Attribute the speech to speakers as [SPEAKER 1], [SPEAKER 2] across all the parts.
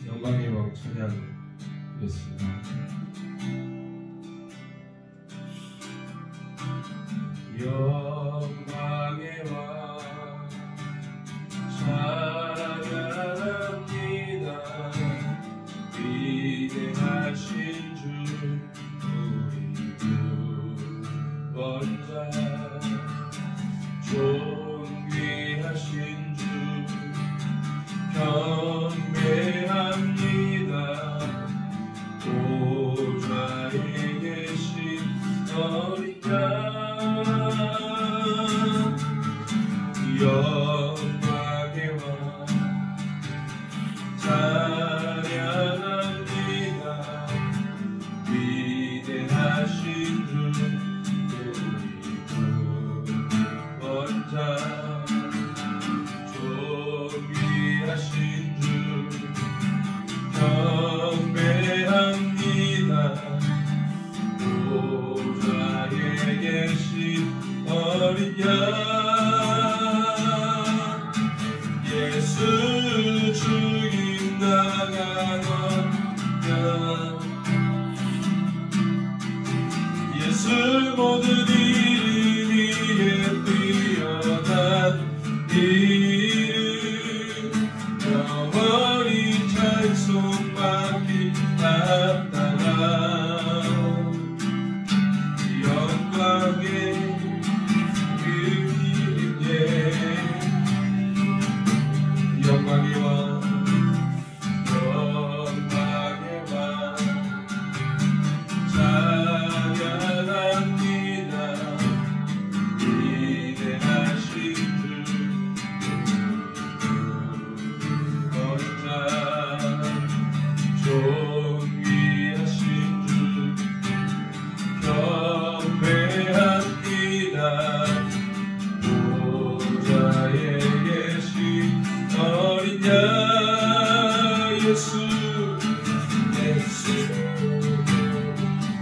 [SPEAKER 1] 영광의 왕 찬양드렸습니다. 영광의 왕 찬양합니다. 위대하신 주 우리 구원자, 존귀하신 주 경배합니다. 보좌에 계신 어린 양, 영광의 왕 찬양합니다. 위대하신 주 우리 구원자, 존귀하신 주 경배합니다. 보좌에 계신 어린 양, 예수 죽임 당한 양, 예수 모든 이름 위에 뛰어난 이름, 영원히 찬송받기 합당한 영광의 그 이름에, 영광의 왕 영광의 왕 찬양합니다. 위대하신 주 구원자, 존귀하신 주 경배합니다. 보좌에 계신 어린 양, 예수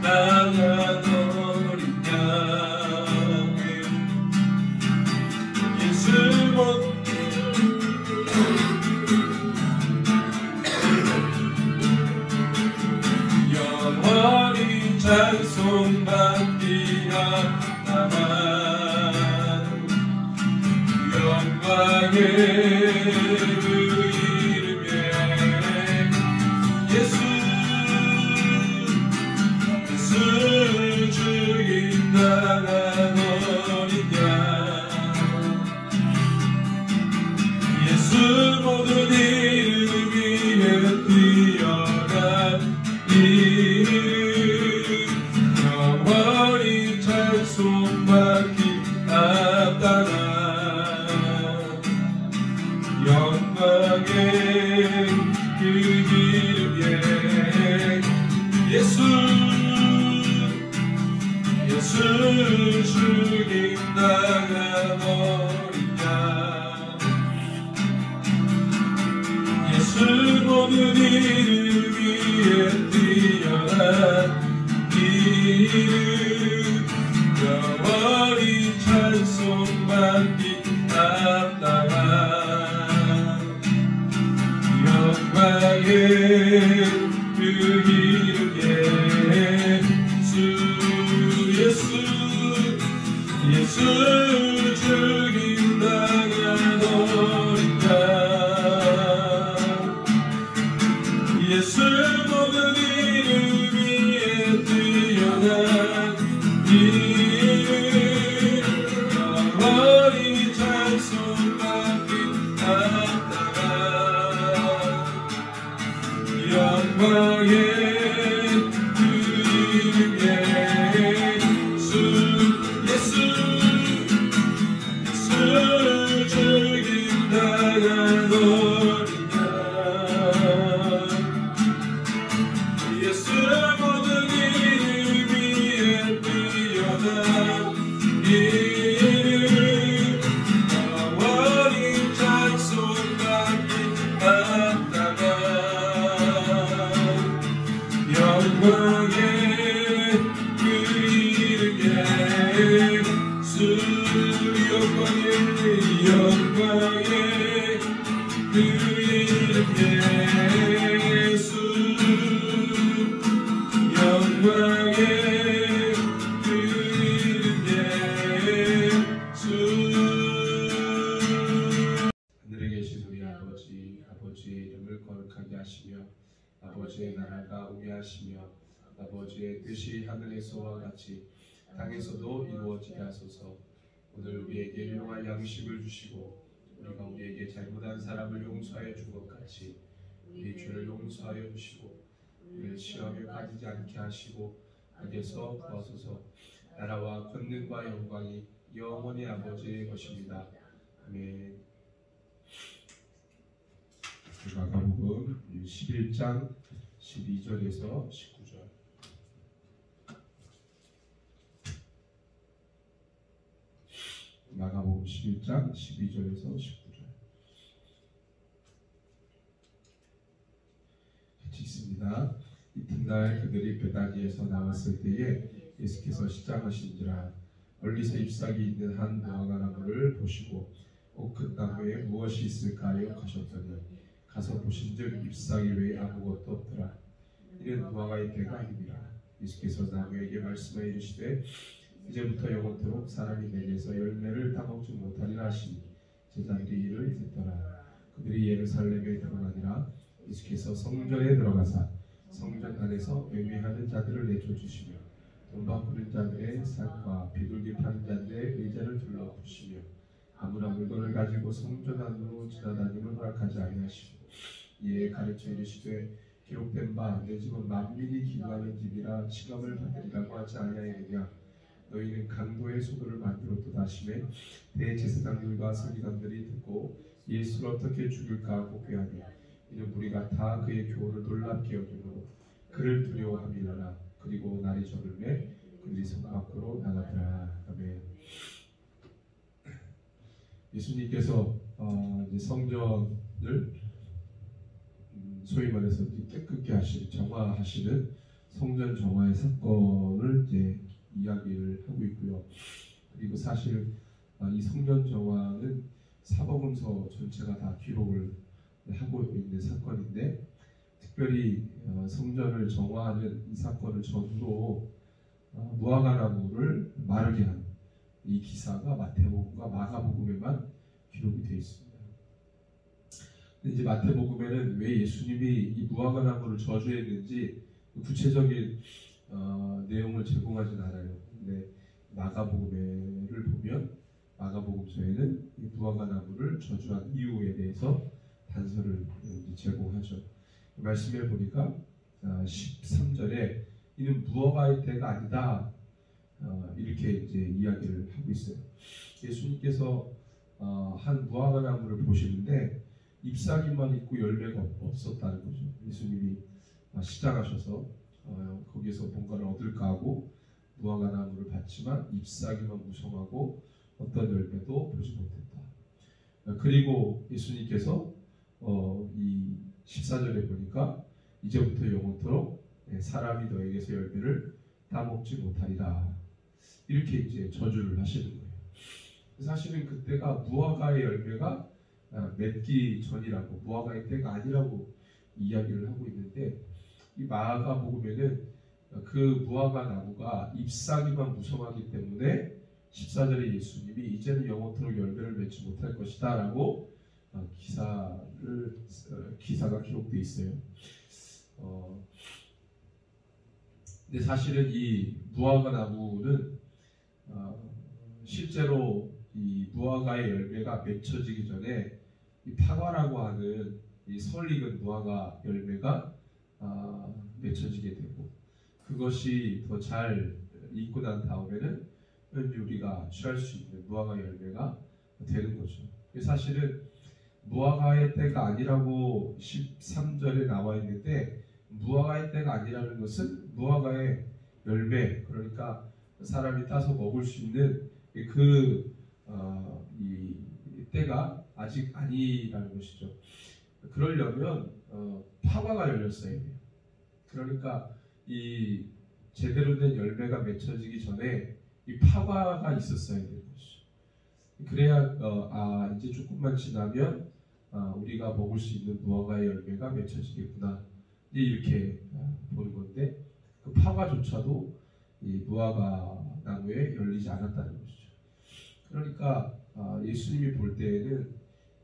[SPEAKER 1] 나간 어린 양, 예수 영원히 찬송받기 합당한 영광의 그 이름에, 예수 죽임 당한 어린 양, 예수 모든 이름 위에 뛰어난 이름, 영원히 찬송받기 합당한 영광의 그 이름에, 예수 죽임 당한 어린 양, 예수 모든 이름 위에 뛰어난 이름, 영원히 찬송받기 합당한 영광의 그 이름에, 예수 죽임 당한 어린 양, 예수 모든 아버지의 뜻이 하늘에서와 같이 땅에서도 이루어지게 하소서. 오늘 우리에게 일용할 양식을 주시고 우리가 우리에게 잘못한 사람을 용서하여 준 것 같이 우리 죄를 용서하여 주시고 우리를 시험에 빠지지 않게 하시고 악에서 구하소서. 나라와 권능과 영광이 영원히 아버지의 것입니다. 아멘. 마가복음 11장 12절에서 19절. 마가복음 11장 12절에서 19절 같이 있습니다. 이튿날 그들이 베다니에서 나왔을 때에 예수께서 시장하신지라 멀리서 잎사귀 있는 한 무화과 나무를 보시고 그 나무에 무엇이 있을까요? 하셨더니 가서 보신즉 잎사귀 외에 아무것도 없더라. 이는 무화과의 때가 아닙니다. 예수께서 나무에게 말씀하여 이르시되 이제부터 영원토록 사람이 내게서 열매를 따먹지 못하리라 하시니 제자들이 이를 듣더라. 그들이 예루살렘에 들어가니라. 예수께서 성전에 들어가사 성전 안에서 매매하는 자들을 내쫓으시며 돈 바꾸는 자들의 상과 비둘기 파는 자들의 의자를 둘러보시며 아무나 물건을 가지고 성전 안으로 지나다니면 허락하지 아니하시고 이에 가르쳐 이르시되 기록된 바 내 집은 만민이 기도하는 집이라 칭함을 받으리라고 하지 아니하였느냐. 너희는 강도의 소도를 만들었도다 하시매 대제사장들과 서기관들이 듣고 예수를 어떻게 죽일까 하고 꾀하니 이는 우리가 다 그의 교훈을 놀랍게 여기므로 그를 두려워함이라. 그리고 날이 저물매 그들이 성 밖으로 나가더라. 아멘. 예수님께서 이제 성전을 소위 말해서 깨끗게 하시는 정화하시는 성전 정화의 사건을 이제 이야기를 하고 있고요. 그리고 사실 이 성전 정화는 사복음서 전체가 다 기록을 하고 있는 사건인데 특별히 성전을 정화하는 이 사건을 전후로 무화과 나무를 마르게 한 이 기사가 마태복음과 마가복음에만 기록이 되어 있습니다. 근데 이제 마태복음에는 왜 예수님이 이 무화과 나무를 저주했는지 구체적인 내용을 제공하진 않아요. 근데 마가복음을 보면 마가복음서에는 이 무화과 나무를 저주한 이유에 대해서 단서를 제공하죠. 말씀해 보니까 13절에 이는 무화과의 때가 아니다. 이렇게 이제 이야기를 하고 있어요. 예수님께서 한 무화과 나무를 보시는데 잎사귀만 있고 열매가 없었다는 거죠. 예수님이 시장하셔서 거기에서 뭔가를 얻을까 하고 무화과 나무를 봤지만 잎사귀만 무성하고 어떤 열매도 보지 못했다. 그리고 예수님께서 이 14절에 보니까 이제부터 영원토록 사람이 너에게서 열매를 따먹지 못하리라. 이렇게 이제 저주를 하시는 거예요. 사실은 그때가 무화과의 열매가 맺기 전이라고, 무화과의 때가 아니라고 이야기를 하고 있는데 이 마가복음에는 그 무화과 나무가 잎사귀만 무성하기 때문에 14절에 예수님이 이제는 영원토록 열매를 맺지 못할 것이다 라고 기사가 기록되어 있어요. 근데 사실은 이 무화과 나무는 실제로 이 무화과의 열매가 맺혀지기 전에 이 파과라고 하는 이 설익은 무화과 열매가 맺혀지게 되고 그것이 더 잘 익고 난 다음에는 현재 우리가 취할 수 있는 무화과 열매가 되는 거죠. 사실은 무화과의 때가 아니라고 13절에 나와 있는데 무화과의 때가 아니라는 것은 무화과의 열매, 그러니까 사람이 따서 먹을 수 있는 이 때가 아직 아니라는 것이죠. 그러려면 파과가 열렸어야 돼요. 그러니까 이 제대로 된 열매가 맺혀지기 전에 이 파과가 있었어야 되는 것이죠. 그래야 이제 조금만 지나면 우리가 먹을 수 있는 무화과의 열매가 맺혀지겠구나, 이렇게 보는 건데 그 파과조차도 이 무화과 나무에 열리지 않았다는 것이죠. 그러니까 예수님이 볼 때에는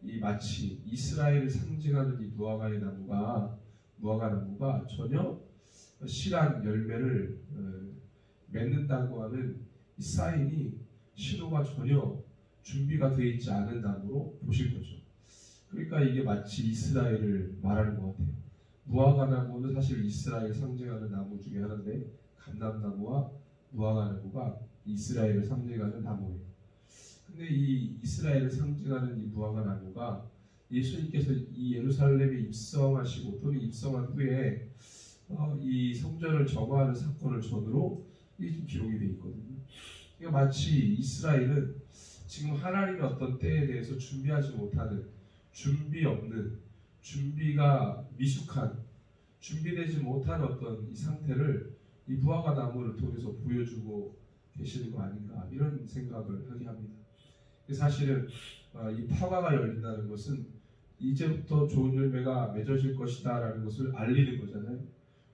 [SPEAKER 1] 이 마치 이스라엘을 상징하는 이 무화과 나무가 전혀 실한 열매를 맺는다고 하는 이 사인이 신호가 전혀 준비가 되어 있지 않은 나무로 보신 거죠. 그러니까 이게 마치 이스라엘을 말하는 것 같아요. 무화과나무는 사실 이스라엘 상징하는 나무 중에 하나인데 감람나무와 무화과나무가 이스라엘을 상징하는 나무예요. 근데 이 이스라엘을 상징하는 이 무화과나무가 예수님께서 이 예루살렘에 입성하시고 또는 입성한 후에 이 성전을 점화하는 사건을 전후로 이게 기록이 되어 있거든요. 그러니까 마치 이스라엘은 지금 하나님의 어떤 때에 대해서 준비하지 못하는, 준비 없는, 준비가 미숙한, 준비되지 못한 어떤 이 상태를 이 무화과 나무를 통해서 보여주고 계시는 거 아닌가, 이런 생각을 하게 합니다. 사실은 이 파과가 열린다는 것은 이제부터 좋은 열매가 맺어질 것이다 라는 것을 알리는 거잖아요.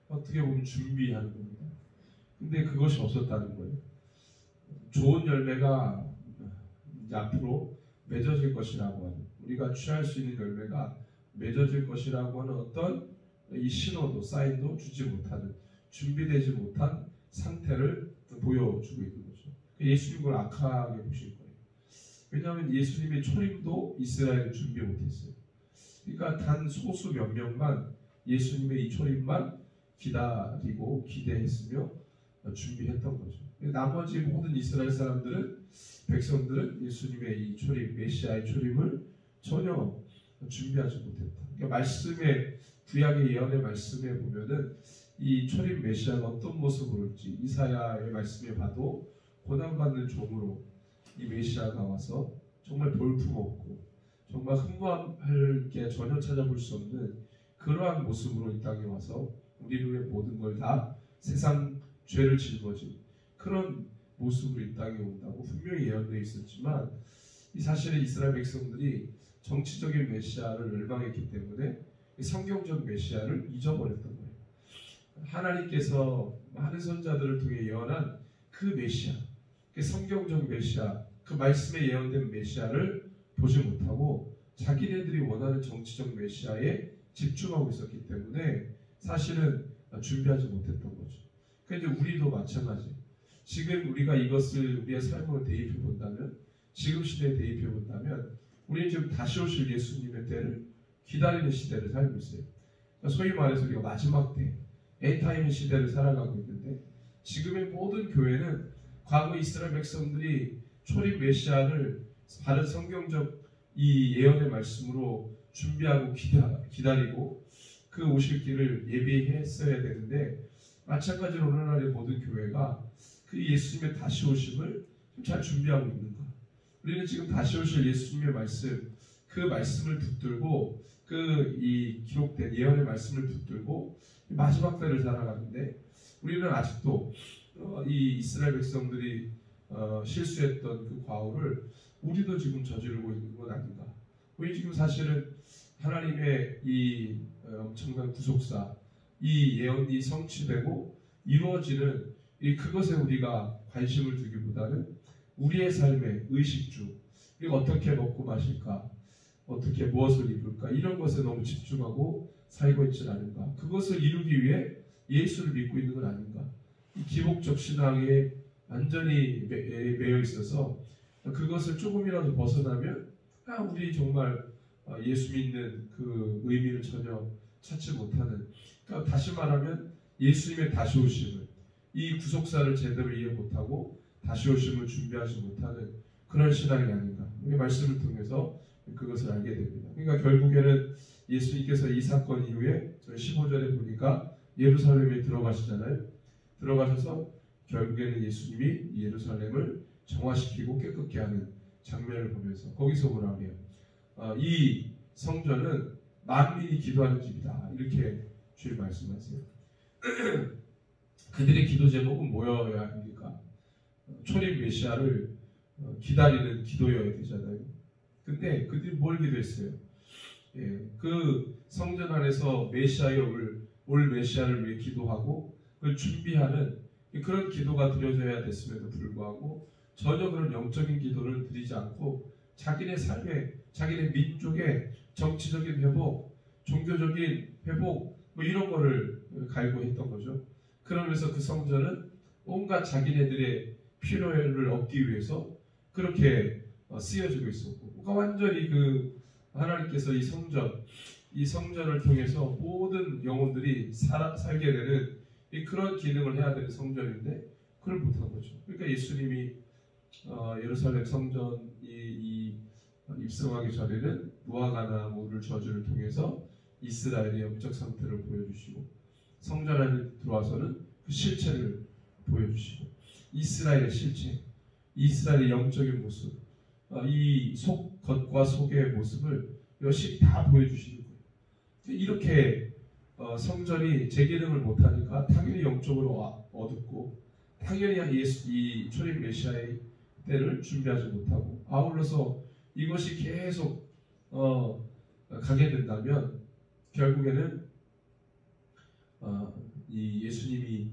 [SPEAKER 1] 어떻게 보면 준비하는 겁니다. 근데 그것이 없었다는 거예요. 좋은 열매가 이제 앞으로 맺어질 것이라고 하는, 우리가 취할 수 있는 열매가 맺어질 것이라고 하는 어떤 이 신호도, 사인도 주지 못하는, 준비되지 못한 상태를 보여주고 있는 거죠. 예수님 그걸 악하게 보실 거예요. 왜냐하면 예수님의 초림도 이스라엘을 준비 못했어요. 그러니까 단 소수 몇 명만 예수님의 이 초림만 기다리고 기대했으며 준비했던 거죠. 나머지 모든 이스라엘 사람들은, 백성들은 예수님의 이 초림, 메시아의 초림을 전혀 준비하지 못했다. 그러니까 말씀의, 구약의 예언의 말씀에 보면은 이 초림 메시아가 어떤 모습으로 올지 이사야의 말씀에 봐도 고난받는 종으로 이 메시아가 와서 정말 볼품없고 정말 흠모할 게 전혀 찾아볼 수 없는 그러한 모습으로 이 땅에 와서 우리를 위해 모든 걸 다 세상 죄를 짊어진 그런 모습으로 이 땅에 온다고 분명히 예언되어 있었지만, 이 사실은 이스라엘 백성들이 정치적인 메시아를 멸망했기 때문에 성경적 메시아를 잊어버렸던 거예요. 하나님께서 많은 선자들을 통해 예언한 그 메시아, 그 성경적 메시아, 그 말씀에 예언된 메시아를 보지 못하고 자기네들이 원하는 정치적 메시아에 집중하고 있었기 때문에 사실은 준비하지 못했던 거죠. 그러니까 이제 우리도 마찬가지. 지금 우리가 이것을 우리의 삶으로 대입해 본다면, 지금 시대에 대입해 본다면, 우리는 지금 다시 오실 예수님의 때를 기다리는 시대를 살고 있어요. 그러니까 소위 말해서 우리가 마지막 때, 엔타임 시대를 살아가고 있는데, 지금의 모든 교회는 과거 이스라엘 백성들이 초림 메시아를 바른 성경적 이 예언의 말씀으로 준비하고 기다리고 그 오실 길을 예비했어야 되는데, 마찬가지로 오늘날의 모든 교회가 그 예수님의 다시 오심을 잘 준비하고 있는가? 우리는 지금 다시 오실 예수님의 말씀, 그 말씀을 붙들고 그 이 기록된 예언의 말씀을 붙들고 마지막 때를 살아가는데, 우리는 아직도 이 이스라엘 백성들이 실수했던 그 과오를 우리도 지금 저지르고 있는 건 아닌가? 우리 지금 사실은 하나님의 이 엄청난 구속사, 이 예언이 성취되고 이루어지는 그것에 우리가 관심을 두기보다는 우리의 삶의 의식주, 우리가 어떻게 먹고 마실까, 어떻게 무엇을 입을까, 이런 것에 너무 집중하고 살고 있지 않은가? 그것을 이루기 위해 예수를 믿고 있는 건 아닌가? 이 기복적 신앙에 완전히 매여 있어서 그것을 조금이라도 벗어나면 우리 정말 예수 믿는 그 의미를 전혀 찾지 못하는, 그러니까 다시 말하면 예수님의 다시 오심을, 이 구속사를 제대로 이해 못하고 다시 오심을 준비하지 못하는 그런 신앙이 아닌가. 우리 말씀을 통해서 그것을 알게 됩니다. 그러니까 결국에는 예수님께서 이 사건 이후에 15절에 보니까 예루살렘에 들어가시잖아요. 들어가셔서 결국에는 예수님이 예루살렘을 정화시키고 깨끗게 하는 장면을 보면서 거기서 뭐라고 해요? 이 성전은 만민이 기도하는 집이다, 이렇게 주님 말씀하세요. 그들의 기도 제목은 뭐여야 합니까? 초림 메시아를 기다리는 기도여야 되잖아요. 근데 그들이 뭘 기도했어요? 그 성전 안에서 메시아에 올 메시아를 위해 기도하고 그걸 준비하는 그런 기도가 드려져야 됐음에도 불구하고 전혀 그런 영적인 기도를 드리지 않고 자기네 삶에, 자기네 민족의 정치적인 회복, 종교적인 회복, 이런 거를 갈구했던 거죠. 그러면서 그 성전은 온갖 자기네들의 필요를 얻기 위해서 그렇게 쓰여지고 있었고, 그러니까 완전히 그 하나님께서 이 성전을 통해서 모든 영혼들이 살게 되는 그런 기능을 해야 되는 성전인데 그걸 못한 거죠. 그러니까 예수님이 예루살렘 성전이 입성하기 전에는 무화과나 물을 저주를 통해서 이스라엘의 영적 상태를 보여주시고, 성전 안에 들어와서는 그 실체를 보여주시고, 이스라엘의 실체, 이스라엘의 영적인 모습, 이 겉과 속의 모습을 열심히 다 보여주시는 거예요. 이렇게 성전이 제 기능을 못하니까 당연히 영적으로 어둡고, 당연히 이 초림 메시아의 때를 준비하지 못하고, 아울러서 이것이 계속 가게 된다면 결국에는 이 예수님이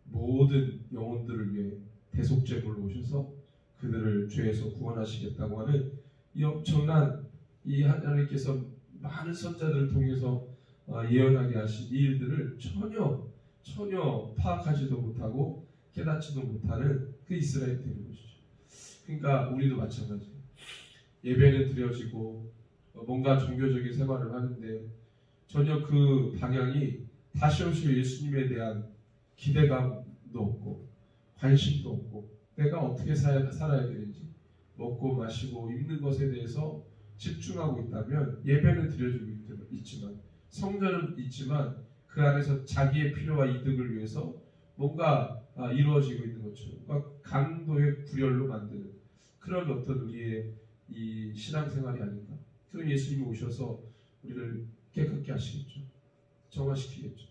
[SPEAKER 1] 모든 영혼들을 위해 대속제물로 오셔서 그들을 죄에서 구원하시겠다고 하는 이 엄청난 이 하나님께서 많은 선자들을 통해서 예언하게 하신 이 일들을 전혀 파악하지도 못하고 깨닫지도 못하는 그 이스라엘이 되는 것이죠. 그러니까 우리도 마찬가지예요. 예배는 드려지고 뭔가 종교적인 생활을 하는데 전혀 그 방향이 다시 오실 예수님에 대한 기대감도 없고 관심도 없고, 내가 어떻게 살아야 되는지, 먹고 마시고 입는 것에 대해서 집중하고 있다면 예배는 드려지고 있지만, 성전은 있지만 그 안에서 자기의 필요와 이득을 위해서 뭔가 이루어지고 있는 것처럼 강도의 불혈로 만드는 그런 어떤 우리의 이 신앙생활이 아닌가. 그럼 예수님이 오셔서 우리를 깨끗게 하시겠죠. 정화시키겠죠.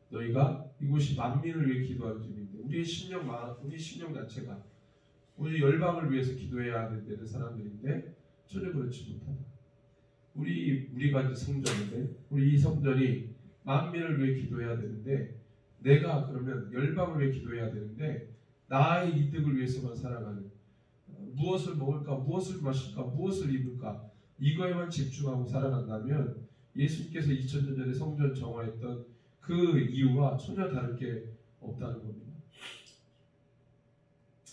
[SPEAKER 1] 너희가 이곳이 만민을 위해 기도하는 집인데, 우리 심령 자체가 우리 열방을 위해서 기도해야 되는 사람들인데 전혀 그렇지 못하다. 우리가 이제 성전인데, 우리 이 성전이 만민을 위해 기도해야 되는데, 내가 그러면 열방을 위해 기도해야 되는데 나의 이득을 위해서만 살아가는, 무엇을 먹을까, 무엇을 마실까, 무엇을 입을까, 이거에만 집중하고 살아간다면 예수님께서 2000년 전에 성전 정화했던 그 이유와 전혀 다를 게 없다는 겁니다.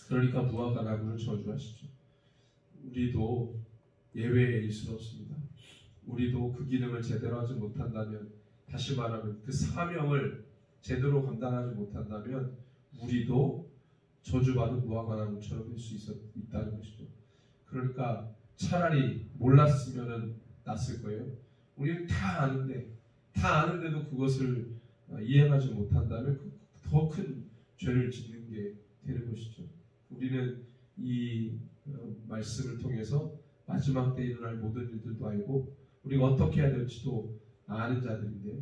[SPEAKER 1] 그러니까 무화과 나무를 저주하시죠. 우리도 예외일 수는 없습니다. 우리도 그 기능을 제대로 하지 못한다면, 다시 말하면 그 사명을 제대로 감당하지 못한다면 우리도 저주받은 무화과 나무처럼 될 수 있다는 것이죠. 그러니까 차라리 몰랐으면 낫을 거예요. 우리는 다 아는데도 그것을 이해하지 못한다면 더 큰 죄를 짓는 게 되는 것이죠. 우리는 이 말씀을 통해서 마지막 때 일어날 모든 일들도 알고 우리가 어떻게 해야 될지도 아는 자들인데,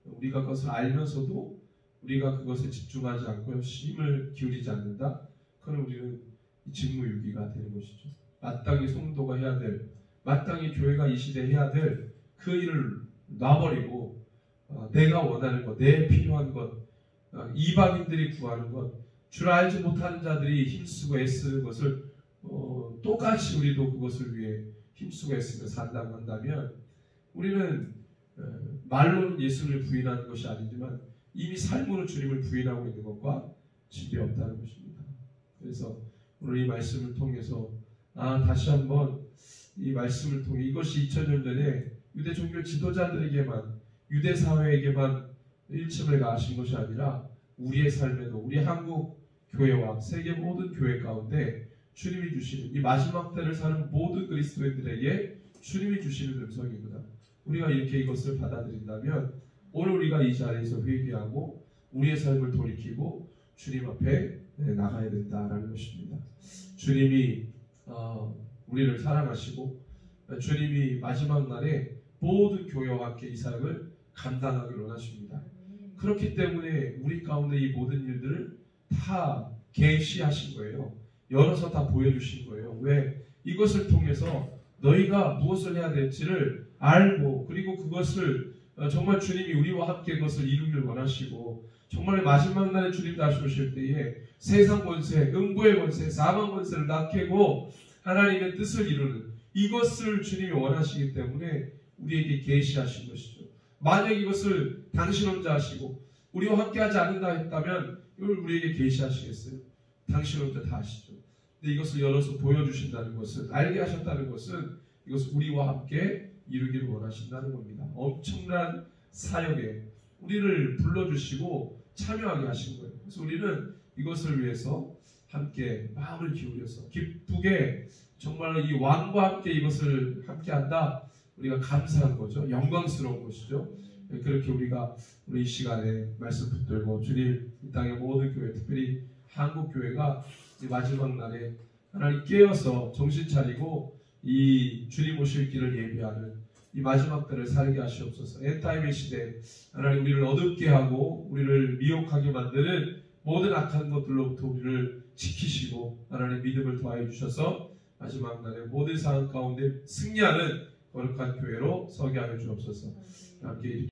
[SPEAKER 1] 우리가 그것을 알면서도 우리가 그것에 집중하지 않고 힘을 기울이지 않는다. 그럼 우리는 직무유기가 되는 것이죠. 마땅히 성도가 해야 될, 마땅히 교회가 이 시대에 해야 될 그 일을 놔버리고 내가 원하는 것, 내 필요한 것, 이방인들이 구하는 것, 주를 알지 못하는 자들이 힘쓰고 애쓰는 것을 똑같이 우리도 그것을 위해 힘쓰고 애쓰며 산다고 한다면 우리는 말로는 예수를 부인하는 것이 아니지만 이미 삶으로 주님을 부인하고 있는 것과 진리 없다는 것입니다. 그래서 오늘 이 말씀을 통해서 다시 한번 이 말씀을 통해 이것이 2000년 전에 유대 종교 지도자들에게만, 유대 사회에게만 일침을 가하신 것이 아니라 우리의 삶에도, 우리 한국 교회와 세계 모든 교회 가운데 주님이 주시는, 이 마지막 때를 사는 모든 그리스도인들에게 주님이 주시는 음성이구나. 우리가 이렇게 이것을 받아들인다면 오늘 우리가 이 자리에서 회개하고 우리의 삶을 돌이키고 주님 앞에 나가야 된다라는 것입니다. 주님이 우리를 사랑하시고 주님이 마지막 날에 모든 교회와 함께 이 사역을 감당하기를 원하십니다. 그렇기 때문에 우리 가운데 이 모든 일들을 다 계시하신 거예요. 열어서 다 보여주신 거예요. 왜? 이것을 통해서 너희가 무엇을 해야 될지를 알고, 그리고 그것을 정말 주님이 우리와 함께 그것을 이루길 원하시고, 정말 마지막 날에 주님 다시 오실 때에 세상 권세, 음부의 권세, 사망 권세를 다 깨고 하나님의 뜻을 이루는 이것을 주님이 원하시기 때문에 우리에게 계시하신 것이죠. 만약 이것을 당신 혼자 하시고 우리와 함께하지 않는다 했다면 이걸 우리에게 계시하시겠어요? 당신으로부터 다 아시죠. 근데 이것을 열어서 보여주신다는 것은, 알게 하셨다는 것은 이것을 우리와 함께 이루기를 원하신다는 겁니다. 엄청난 사역에 우리를 불러주시고 참여하게 하신 거예요. 그래서 우리는 이것을 위해서 함께 마음을 기울여서 기쁘게 정말 이 왕과 함께 이것을 함께 한다. 우리가 감사한 거죠. 영광스러운 것이죠. 그렇게 우리가 우리 이 시간에 말씀 붙들고 주님 이 땅의 모든 교회, 특별히 한국 교회가 이 마지막 날에 하나님 깨어서 정신 차리고 이 주님 오실 길을 예비하는 이 마지막 때를 살게 하시옵소서. 엔타임의 시대에 하나님 우리를 어둡게 하고 우리를 미혹하게 만드는 모든 악한 것들로부터 우리를 지키시고 하나님 믿음을 더하여 주셔서 마지막 날에 모든 상황 가운데 승리하는 거룩한 교회로 서게 하여 주옵소서. 함께